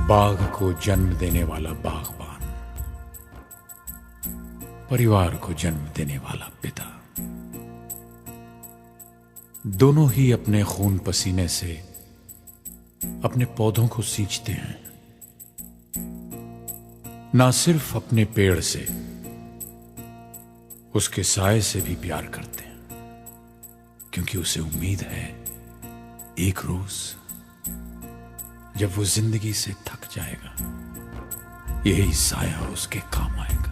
बाघ को जन्म देने वाला बागबान, परिवार को जन्म देने वाला पिता, दोनों ही अपने खून पसीने से अपने पौधों को सींचते हैं। ना सिर्फ अपने पेड़ से, उसके साए से भी प्यार करते हैं, क्योंकि उसे उम्मीद है एक रोज जब वो जिंदगी से थक जाएगा, यही साया उसके काम आएगा।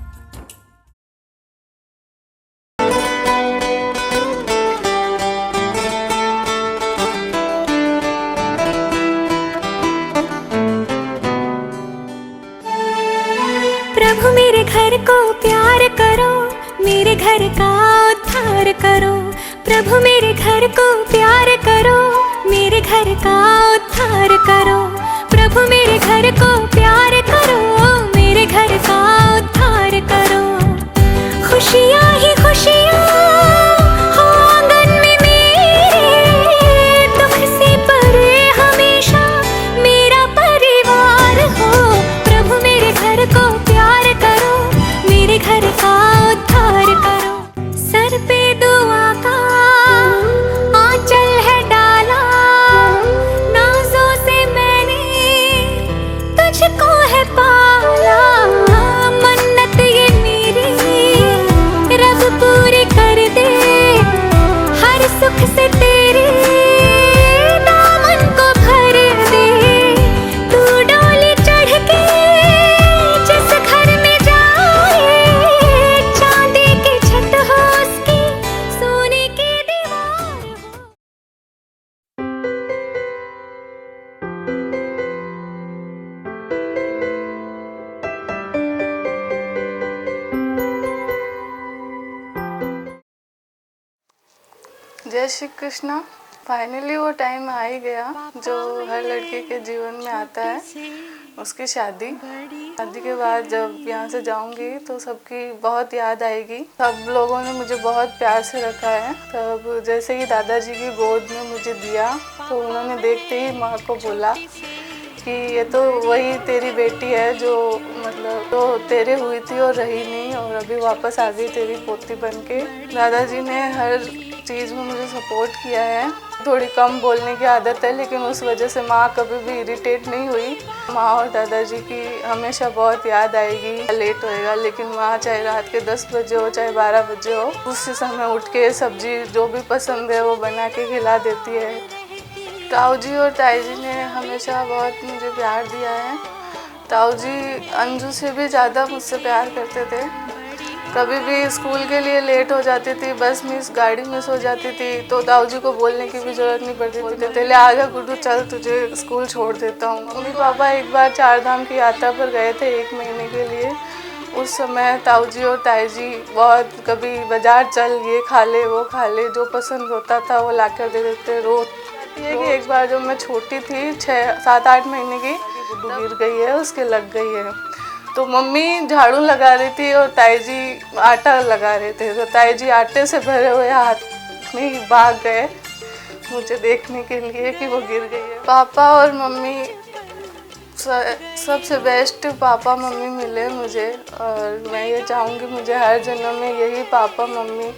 प्रभु मेरे घर को प्यार करो, मेरे घर का उद्धार करो। प्रभु मेरे घर को प्यार करो, मेरे घर का उद्धार करो। प्रभु मेरे घर को प्यार करो, मेरे घर का उद्धार करो। खुशियाँ ही खुशियाँ हो आंगन में मेरे, दुख से परे हमेशा मेरा परिवार हो। प्रभु मेरे घर को प्यार करो, मेरे घर का उद्धार करो। सर पे दुआ का आंचल है डाला, नाज़ों से मैंने तुझको है पाला। मन्नत ये मेरी रब पूरी कर दे, हर सुख से तेरे दामन को भर दे। तू डोली चढ़ के जिस घर में जाए, चांदी की छत हो उसकी, सोने की दीवार हो। जय श्री कृष्णा। फाइनली वो टाइम आ ही गया जो हर लड़की के जीवन में आता है, उसकी शादी। शादी के बाद जब यहाँ से जाऊँगी तो सबकी बहुत याद आएगी। सब लोगों ने मुझे बहुत प्यार से रखा है। तब जैसे ही दादाजी की गोद में मुझे दिया तो उन्होंने देखते ही माँ को बोला कि ये तो वही तेरी बेटी है जो मतलब तो तेरे हुई थी और रही नहीं, और अभी वापस आ गई तेरी पोती बन के। दादाजी ने हर चीज़ में मुझे सपोर्ट किया है। थोड़ी कम बोलने की आदत है, लेकिन उस वजह से माँ कभी भी इरिटेट नहीं हुई। माँ और दादाजी की हमेशा बहुत याद आएगी। लेट होएगा लेकिन माँ चाहे रात के 10 बजे हो चाहे 12 बजे हो, उसी समय उठ के सब्जी जो भी पसंद है वो बना के खिला देती है। ताऊ जी और ताई जी ने हमेशा बहुत मुझे प्यार दिया है। ताऊ जी अंजू से भी ज़्यादा मुझसे प्यार करते थे। कभी भी स्कूल के लिए लेट हो जाती थी, बस मिस गाड़ी मिस हो जाती थी, तो ताऊ जी को बोलने की भी ज़रूरत नहीं पड़ती। बोलते थे ले आजा गुड्डू, चल तुझे स्कूल छोड़ देता हूँ। मम्मी पापा एक बार 4 धाम की यात्रा पर गए थे 1 महीने के लिए। उस समय ताऊ जी और ताई जी बहुत, कभी बाज़ार चल ये खा ले वो खा ले, जो पसंद होता था वो ला कर दे देते रोज़। ये कि एक बार जब मैं छोटी थी 7-8 महीने की, गुड्डू गिर गई है, उसके लग गई है। तो मम्मी झाड़ू लगा रही थी और ताई जी आटा लगा रहे थे, तो ताई जी आटे से भरे हुए हाथ में ही भाग गए मुझे देखने के लिए कि वो गिर गई है। पापा और मम्मी सबसे बेस्ट पापा मम्मी मिले मुझे, और मैं ये चाहूँगी मुझे हर जन्म में यही पापा मम्मी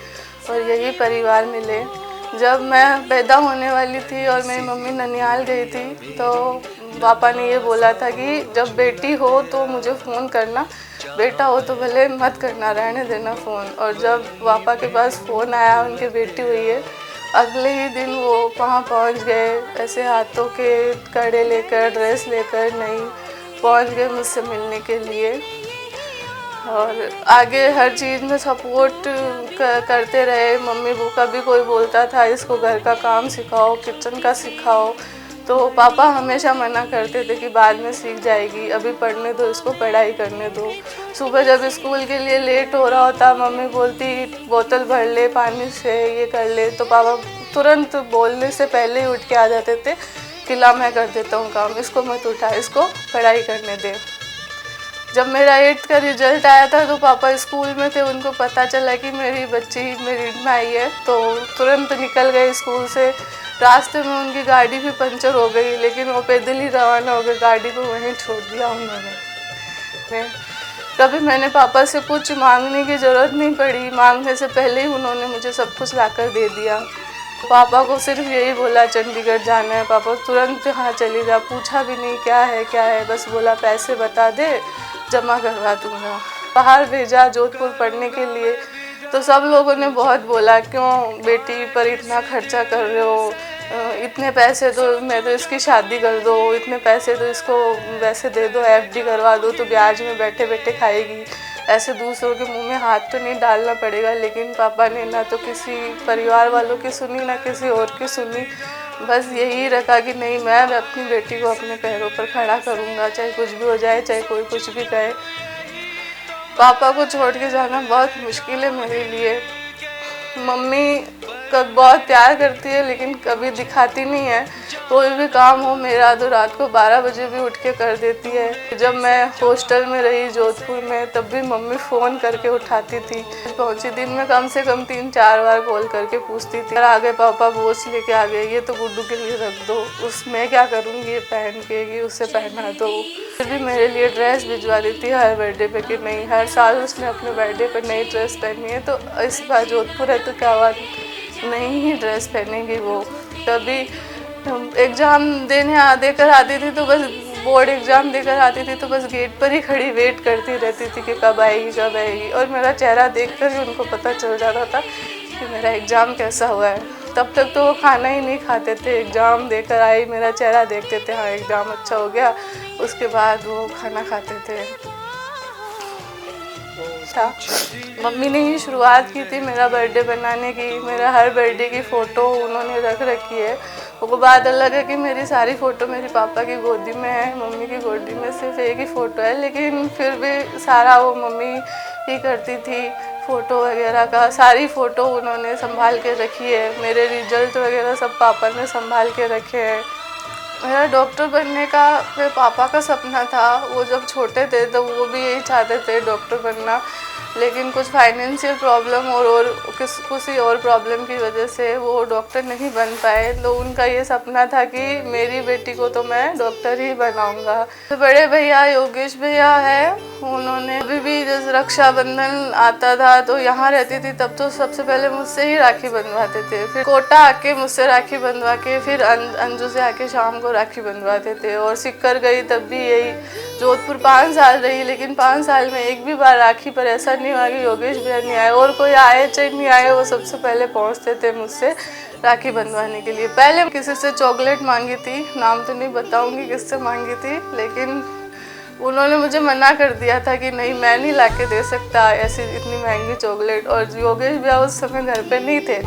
और यही परिवार मिले। जब मैं पैदा होने वाली थी और मेरी मम्मी ननिहाल गई थी तो पापा ने ये बोला था कि जब बेटी हो तो मुझे फ़ोन करना, बेटा हो तो भले मत करना, रहने देना फ़ोन। और जब पापा के पास फ़ोन आया उनकी बेटी हुई है, अगले ही दिन वो वहाँ पहुँच गए, ऐसे हाथों के कड़े लेकर, ड्रेस लेकर नहीं पहुँच गए मुझसे मिलने के लिए। और आगे हर चीज़ में सपोर्ट करते रहे। मम्मी को कभी कोई बोलता था इसको घर का काम सिखाओ, किचन का सिखाओ, तो पापा हमेशा मना करते थे कि बाद में सीख जाएगी, अभी पढ़ने दो इसको, पढ़ाई करने दो। सुबह जब स्कूल के लिए लेट हो रहा होता मम्मी बोलती बोतल भर ले पानी से, ये कर ले, तो पापा तुरंत बोलने से पहले ही उठ के आ जाते थे कि ला मैं कर देता हूँ काम, इसको मत उठा, इसको पढ़ाई करने दे। जब मेरा 8th का रिजल्ट आया था तो पापा स्कूल में थे, उनको पता चला कि मेरी बच्ची मेरिट में आई है, तो तुरंत निकल गए स्कूल से, रास्ते में उनकी गाड़ी भी पंचर हो गई, लेकिन वो पैदल ही रवाना हो गए, गाड़ी को वहीं छोड़ दिया उन्होंने। कभी मैंने पापा से कुछ मांगने की ज़रूरत नहीं पड़ी, मांगने से पहले ही उन्होंने मुझे सब कुछ लाकर दे दिया। पापा को सिर्फ यही बोला चंडीगढ़ जाना है, पापा तुरंत हाँ चली जा, पूछा भी नहीं क्या है, बस बोला पैसे बता दे जमा करवा दूँगा। बाहर भेजा जोधपुर पढ़ने के लिए, तो सब लोगों ने बहुत बोला क्यों बेटी पर इतना खर्चा कर रहे हो, इतने पैसे तो मैं तो इसकी शादी कर दो, इतने पैसे तो इसको वैसे दे दो, FD करवा दो तो ब्याज में बैठे बैठे खाएगी, ऐसे दूसरों के मुंह में हाथ तो नहीं डालना पड़ेगा। लेकिन पापा ने ना तो किसी परिवार वालों की सुनी ना किसी और की सुनी, बस यही रखा कि नहीं मैं अपनी बेटी को अपने पैरों पर खड़ा करूँगा, चाहे कुछ भी हो जाए, चाहे कोई कुछ भी कहे। पापा को छोड़ के जाना बहुत मुश्किल है मेरे लिए। मम्मी कब बहुत प्यार करती है लेकिन कभी दिखाती नहीं है, कोई भी काम हो मेरा तो रात को 12 बजे भी उठ के कर देती है। जब मैं हॉस्टल में रही जोधपुर में तब भी मम्मी फ़ोन करके उठाती थी, पहुंची दिन में कम से कम 3-4 बार कॉल करके पूछती थी, आ गए पापा वॉच लेके आ गए, ये तो गुड्डू के लिए रख दो, उसमें क्या करूँगी ये पहन के, ये उससे पहना दो। फिर भी मेरे लिए ड्रेस भिजवा देती है हर बर्थडे पे कि नहीं हर साल उसने अपने बर्थडे पर नई ड्रेस पहनी है, तो इस बार जोधपुर है तो क्या बात नहीं ही ड्रेस पहनेंगी वो। कभी एग्ज़ाम देकर आती थी तो बस बोर्ड एग्ज़ाम देकर आती थी तो बस गेट पर ही खड़ी वेट करती रहती थी कि कब आएगी, और मेरा चेहरा देखकर ही उनको पता चल जाता था कि मेरा एग्ज़ाम कैसा हुआ है। तब तक तो वो खाना ही नहीं खाते थे, एग्ज़ाम देकर आई मेरा चेहरा देखते थे, हाँ एग्ज़ाम अच्छा हो गया, उसके बाद वो खाना खाते थे। मम्मी ने ही शुरुआत की थी मेरा बर्थडे बनाने की, मेरा हर बर्थडे की फ़ोटो उन्होंने रख रखी है। वो बात अलग है कि मेरी सारी फ़ोटो मेरे पापा की गोदी में है, मम्मी की गोदी में सिर्फ एक ही फ़ोटो है, लेकिन फिर भी सारा वो मम्मी ही करती थी, फ़ोटो वगैरह का सारी फ़ोटो उन्होंने संभाल के रखी है। मेरे रिजल्ट वगैरह सब पापा ने संभाल के रखे हैं। मेरा डॉक्टर बनने का मेरे पापा का सपना था, वो जब छोटे थे तो वो भी यही चाहते थे डॉक्टर बनना, लेकिन कुछ फाइनेंशियल प्रॉब्लम और किसी और प्रॉब्लम की वजह से वो डॉक्टर नहीं बन पाए। तो उनका ये सपना था कि मेरी बेटी को तो मैं डॉक्टर ही बनाऊंगा। तो बड़े भैया योगेश भैया है, उन्होंने अभी भी जैसे रक्षाबंधन आता था तो यहाँ रहती थी तब तो सबसे पहले मुझसे ही राखी बंधवाते थे, फिर कोटा आके मुझसे राखी बंधवा के फिर अंजू से आके शाम को राखी बंधवाते थे। और सिक्कर गई तब भी यही, जोधपुर 5 साल रही लेकिन 5 साल में एक भी बार राखी पर ऐसा नहीं हुआ कि योगेश भैया नहीं आए, और कोई आए चाहे नहीं आए वो सबसे पहले पहुंचते थे मुझसे राखी बंधवाने के लिए। पहले किसी से चॉकलेट मांगी थी, नाम तो नहीं बताऊंगी किससे मांगी थी, लेकिन उन्होंने मुझे मना कर दिया था कि नहीं मैं नहीं लाके दे सकता ऐसी इतनी महंगी चॉकलेट। और योगेश भैया उस समय घर पे नहीं थे,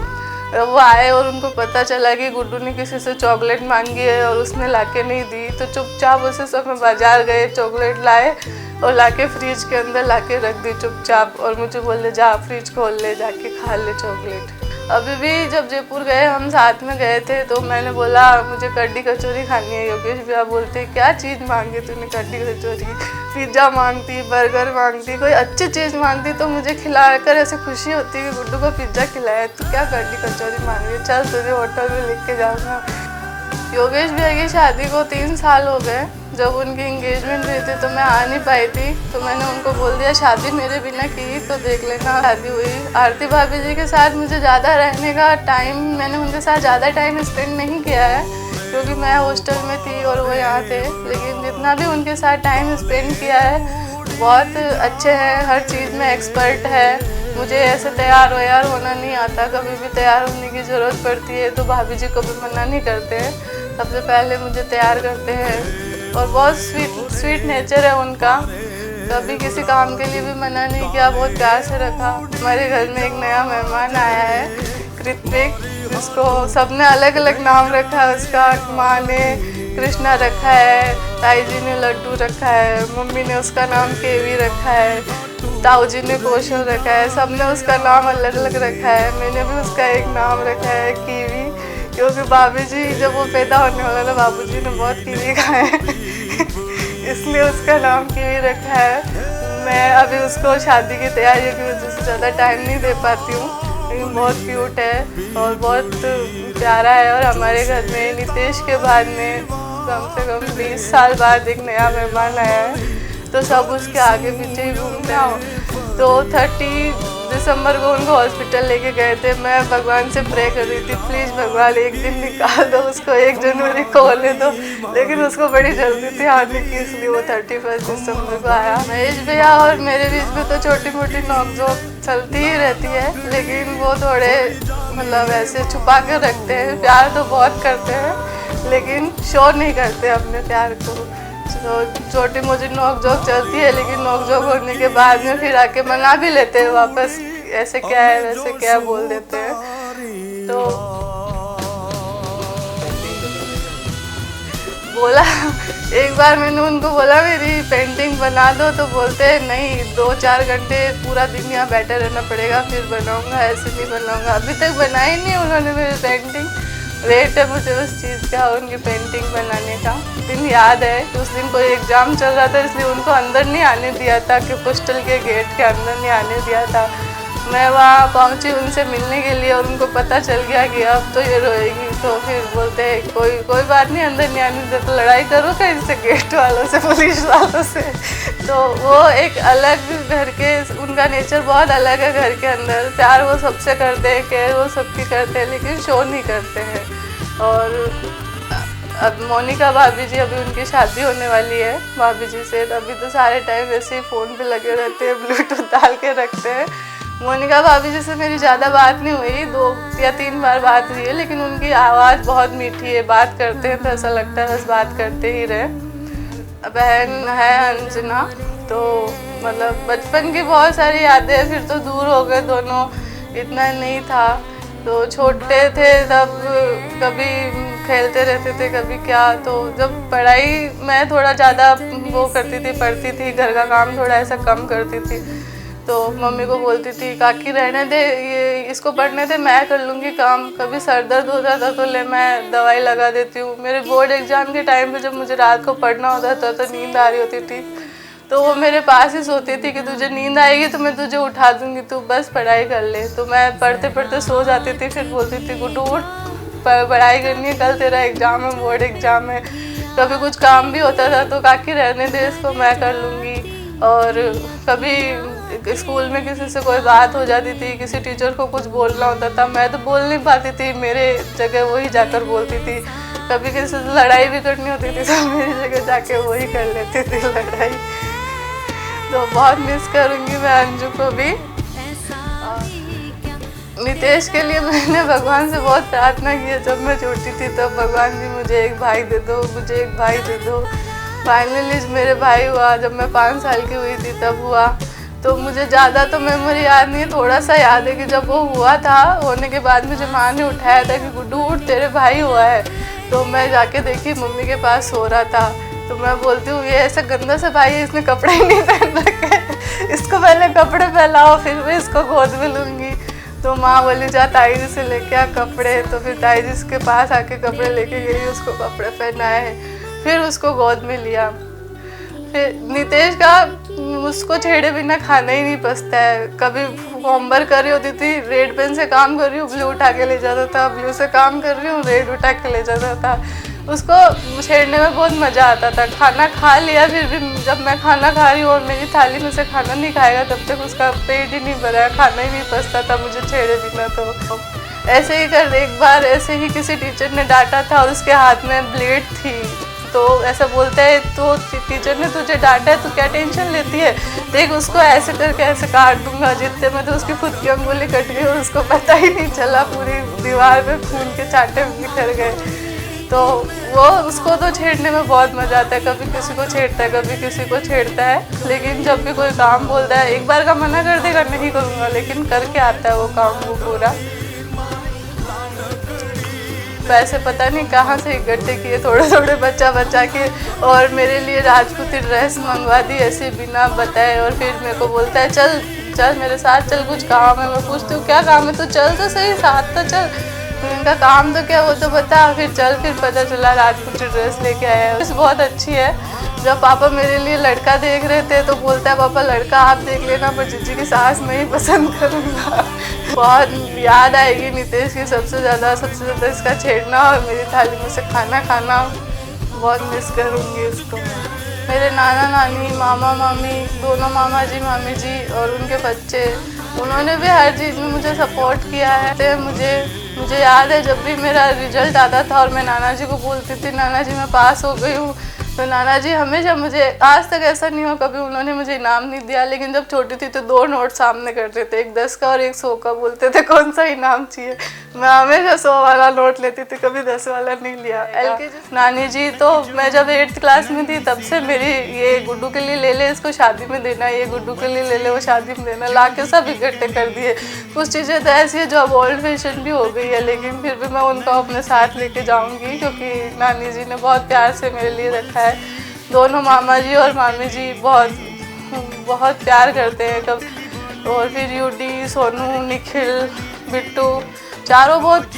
वो आए और उनको पता चला कि गुड्डू ने किसी से चॉकलेट मांगी है और उसने लाके नहीं दी, तो चुपचाप उसी समय बाजार गए, चॉकलेट लाए और लाके फ्रिज के अंदर लाके रख दी चुपचाप, और मुझे बोले जा फ्रिज खोल ले, जाके खा ले चॉकलेट। अभी भी जब जयपुर गए हम साथ में गए थे तो मैंने बोला मुझे कड्डी कचौरी खानी है, योगेश भैया बोलते क्या चीज़ मांगी तूने, कड्डी कचौरी, पिज़्ज़ा मांगती, बर्गर मांगती, कोई अच्छी चीज़ मांगती तो मुझे खिलाकर ऐसे खुशी होती कि गुड्डू को पिज़्ज़ा खिलाया, तू क्या कड्डी कचौरी मांग रही है, चल तुझे होटल में लेके जाऊँगा। योगेश भैया की शादी को 3 साल हो गए। जब उनकी एंगेजमेंट हुई थी तो मैं आ नहीं पाई थी, तो मैंने उनको बोल दिया शादी मेरे बिना की तो देख लेना। शादी हुई, आरती भाभी जी के साथ मुझे ज़्यादा रहने का टाइम, मैंने उनके साथ ज़्यादा टाइम स्पेंड नहीं किया है क्योंकि मैं हॉस्टल में थी और वो यहाँ थे, लेकिन जितना भी उनके साथ टाइम स्पेंड किया है बहुत अच्छे हैं, हर चीज़ में एक्सपर्ट है। मुझे ऐसे तैयार व्यार होना नहीं आता, कभी भी तैयार होने की ज़रूरत पड़ती है तो भाभी जी कभी मना नहीं करते हैं, सबसे पहले मुझे तैयार करते हैं। और बहुत स्वीट नेचर है उनका, कभी किसी काम के लिए भी मना नहीं किया, बहुत प्यार से रखा। हमारे घर में एक नया मेहमान आया है कृतिक, जिसको सबने अलग अलग नाम रखा है उसका, माँ ने कृष्णा रखा है, ताई जी ने लड्डू रखा है, मम्मी ने उसका नाम केवी रखा है, ताऊ जी ने कौशल रखा है, सबने उसका नाम अलग अलग रखा है। मैंने भी उसका एक नाम रखा है कीवी, क्योंकि भाभी जी जब वो पैदा होने वाला था बाबू जी ने बहुत कीवी खाए इसलिए उसका नाम कीवी रखा है। मैं अभी उसको शादी की तैयारियों की वजह से ज़्यादा टाइम नहीं दे पाती हूँ, लेकिन बहुत क्यूट है और बहुत प्यारा है। और हमारे घर में नितेश के बाद में कम से कम 20 साल बाद एक नया मेहमान आया है, तो सब उसके आगे पीछे ही घूमते हैं। तो 30 दिसंबर को उनको हॉस्पिटल लेके गए थे। मैं भगवान से प्रे कर रही थी, प्लीज़ भगवान एक दिन निकाल दो उसको, 1 जनवरी को होने दो, लेकिन उसको बड़ी जल्दी थी आने की, इसलिए वो 31 दिसंबर को आया। महेश भैया और मेरे बीच में तो छोटी मोटी नोकझोंक चलती ही रहती है, लेकिन वो थोड़े मतलब ऐसे छुपा कर रखते हैं। प्यार तो बहुत करते हैं लेकिन शो नहीं करते अपने प्यार को। तो छोटी मोटी नोकझोंक चलती है, लेकिन नोकझोंक होने के बाद में फिर आके मना भी लेते हैं वापस, ऐसे क्या है वैसे क्या बोल देते हैं। तो बोला एक बार मैंने उनको बोला मेरी पेंटिंग बना दो, तो बोलते हैं नहीं 2-4 घंटे पूरा दिन यहाँ बैठे रहना पड़ेगा फिर बनाऊंगा, ऐसे नहीं बनाऊंगा। अभी तक बनाई नहीं उन्होंने मेरी पेंटिंग। वेट है मुझे उस चीज़ का, उनकी पेंटिंग बनाने का। दिन याद है कि उस दिन कोई एग्ज़ाम चल रहा था, इसलिए उनको अंदर नहीं आने दिया था, कि पोस्टल के गेट के अंदर नहीं आने दिया था। मैं वहाँ पहुँची उनसे मिलने के लिए और उनको पता चल गया कि अब तो ये रोएगी, तो फिर बोलते हैं कोई बात नहीं, अंदर नहीं आने देते, तो लड़ाई करो क्या इससे, गेट वालों से, पुलिस वालों से। तो वो एक अलग घर के, उनका नेचर बहुत अलग है। घर के अंदर प्यार वो सबसे करते हैं, केयर वो सबकी करते हैं, लेकिन शो नहीं करते हैं। और अब मोनिका भाभी जी, अभी उनकी शादी होने वाली है भाभी जी से, अभी तो सारे टाइम वैसे ही फ़ोन पे लगे रहते हैं, ब्लूटूथ डाल के रखते हैं। मोनिका भाभी जी से मेरी ज़्यादा बात नहीं हुई, 2 या 3 बार बात हुई है, लेकिन उनकी आवाज़ बहुत मीठी है, बात करते हैं तो ऐसा लगता है बस बात करते ही रहे। बहन है अंजना, तो मतलब बचपन की बहुत सारी यादें, फिर तो दूर हो गए दोनों, इतना नहीं था। तो छोटे थे तब कभी खेलते रहते थे कभी क्या, तो जब पढ़ाई मैं थोड़ा ज़्यादा वो करती थी, पढ़ती थी, घर का काम थोड़ा ऐसा कम करती थी, तो मम्मी को बोलती थी काकी रहने दे, ये इसको पढ़ने दे, मैं कर लूँगी काम। कभी सर दर्द होता था तो ले मैं दवाई लगा देती हूँ। मेरे बोर्ड एग्ज़ाम के टाइम पे जब मुझे रात को पढ़ना होता था तो नींद आ रही होती थी, तो वो मेरे पास ही सोती थी कि तुझे नींद आएगी तो मैं तुझे उठा दूँगी, तू बस पढ़ाई कर ले। तो मैं पढ़ते पढ़ते सो जाती थी, फिर बोलती थी गुड्डू उठ, पढ़ाई करनी है, कल तेरा एग्ज़ाम है, बोर्ड एग्ज़ाम है। कभी कुछ काम भी होता था तो काकी रहने दे इसको, मैं कर लूँगी। और कभी स्कूल में किसी से कोई बात हो जाती थी, किसी टीचर को कुछ बोलना होता था, मैं तो बोल नहीं पाती थी, मेरे जगह वही जाकर बोलती थी। कभी किसी से लड़ाई भी करनी होती थी तो मेरी जगह जाके वही कर लेती थी लड़ाई। तो बहुत मिस करूँगी मैं अंजू को भी। नितेश के लिए मैंने भगवान से बहुत प्रार्थना की है, जब मैं छोटी थी तब भगवान जी मुझे एक भाई दे दो, मुझे एक भाई दे दो। फाइनली मेरे भाई हुआ, जब मैं 5 साल की हुई थी तब हुआ। तो मुझे ज़्यादा तो मेमोरी याद नहीं है, थोड़ा सा याद है कि जब वो हुआ था, होने के बाद मुझे माँ ने उठाया था कि गुड्डू उठ तेरे भाई हुआ है। तो मैं जाके देखी मम्मी के पास सो रहा था, तो मैं बोलती हूँ ये ऐसा गंदा सा भाई है, इसने कपड़े ही नहीं पहन रखे, इसको पहले कपड़े पहनाओ फिर मैं इसको गोद में लूँगी। तो माँ बोली जा ताई जी से लेके आ कपड़े, तो फिर ताई जी के पास आके कपड़े लेके गई, उसको कपड़े पहनाए, फिर उसको गोद में लिया। फिर नितेश का उसको छेड़े बिना खाना ही नहीं पचता है। कभी होमवर्क कर रही होती थी, रेड पेन से काम कर रही हूँ, ब्लू उठा के ले जाता था, ब्लू से काम कर रही हूँ, रेड उठा के ले जाता था। उसको छेड़ने में बहुत मज़ा आता था। खाना खा लिया, फिर भी जब मैं खाना खा रही हूँ और मेरी थाली में से खाना नहीं खाएगा तब तक उसका पेट ही नहीं भरा, खाना ही नहीं पचता था मुझे छेड़े बिना। तो ऐसे ही कर एक बार ऐसे ही किसी टीचर ने डांटा था और उसके हाथ में ब्लेड थी, तो ऐसा बोलता है तो टीचर ने तुझे डांटा है तो क्या टेंशन लेती है, देख उसको ऐसे करके ऐसे काट दूंगा। जितने में तो उसकी खुद की अंगुली कट गई और उसको पता ही नहीं चला, पूरी दीवार पे खून के चांटे बिखर गए। तो वो उसको तो छेड़ने में बहुत मज़ा आता है, कभी किसी को छेड़ता है कभी किसी को छेड़ता है, लेकिन जब भी कोई काम बोलता है एक बार का मना कर देगा नहीं करूँगा, लेकिन करके आता है वो काम वो पूरा। पैसे पता नहीं कहाँ से इकट्ठे किए, थोड़े थोड़े बचा के, और मेरे लिए राजपूती ड्रेस मंगवा दी ऐसे बिना बताए। और फिर मेरे को बोलता है चल चल मेरे साथ चल, कुछ काम है। मैं पूछती हूँ क्या काम है, तो चल तो सही साथ तो चल। उनका काम तो क्या वो तो बता, फिर चल। फिर पता चला राजपूती ड्रेस लेके आया है, बहुत अच्छी है। जब पापा मेरे लिए लड़का देख रहे थे तो बोलता है पापा लड़का आप देख लेना पर जीजी की सास मैं ही पसंद करूँगा। बहुत याद आएगी नितेश की सबसे ज़्यादा इसका छेड़ना और मेरी थाली में से खाना खाना। बहुत मिस करूँगी उसको। मेरे नाना नानी, मामा मामी, दोनों मामा जी मामी जी और उनके बच्चे, उन्होंने भी हर चीज़ में मुझे सपोर्ट किया है। तो मुझे याद है जब भी मेरा रिजल्ट आता था और मैं नाना जी को बोलती थी नाना जी मैं पास हो गई हूँ, तो नाना जी हमेशा मुझे, आज तक ऐसा नहीं हो कभी उन्होंने मुझे इनाम नहीं दिया, लेकिन जब छोटी थी तो 2 नोट सामने करते थे, एक 10 का और एक 100 का, बोलते थे कौन सा इनाम चाहिए। मैं हमेशा 100 वाला नोट लेती थी, कभी 10 वाला नहीं लिया। नानी जी तो मैं जब 8th क्लास में थी तब से मेरी ये गुड्डू के लिए ले ले इसको शादी में देना, ये गुड्डू के लिए ले ले वो शादी में देना, ला के सब इकट्ठे कर दिए। कुछ चीज़ें तो ऐसी है जो अब ओल्ड फैशन भी हो गई है, लेकिन फिर भी मैं उनको अपने साथ लेके जाऊँगी क्योंकि नानी जी ने बहुत प्यार से मेरे लिए रखा है। दोनों मामा जी और मामी जी बहुत प्यार करते हैं कब। और फिर यूडी, सोनू, निखिल, बिट्टू, चारों बहुत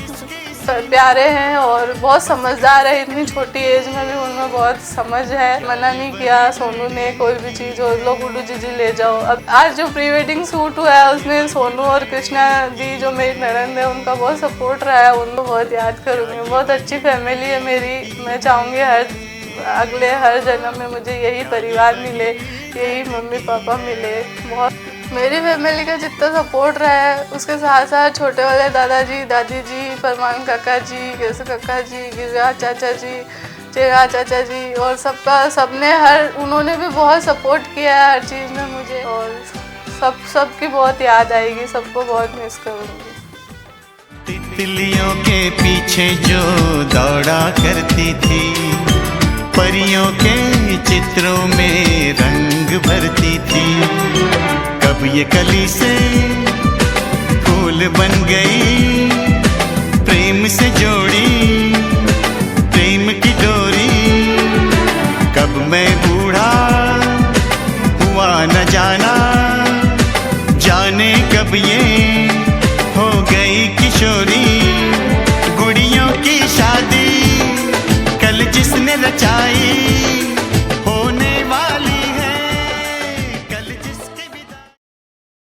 प्यारे हैं और बहुत समझदार है। इतनी छोटी एज में भी उनमें बहुत समझ है। मना नहीं किया सोनू ने कोई भी चीज़ हो, लो गुड्डू जी ले जाओ। अब आज जो प्री वेडिंग शूट हुआ है उसमें सोनू और कृष्णा दी जो मेरी ननद है उनका बहुत सपोर्ट रहा है, उनको बहुत याद करूँगी। बहुत अच्छी फैमिली है मेरी। मैं चाहूँगी अगले हर जन्म में मुझे यही परिवार मिले, यही मम्मी पापा मिले। बहुत मेरी फैमिली का जितना सपोर्ट रहा है उसके साथ साथ छोटे वाले दादाजी, दादी जी, फरमान काका जी, केसु काका जी, गिरिराज चाचा जी, चेरा चाचा जी और सबने उन्होंने भी बहुत सपोर्ट किया है हर चीज़ में मुझे। और सबकी बहुत याद आएगी, सबको बहुत मिस करूँगी। तितलियों के पीछे जो दौड़ा करती थी, परियों के चित्रों में रंग भरती थी, कब ये कली से फूल बन गई, प्रेम से जोड़ी प्रेम की डोरी, कब मैं बूढ़ा हुआ न जाना, जाने कब ये हो गई किशोरी। गुड़ियों की शादी कल जिसने रचाई,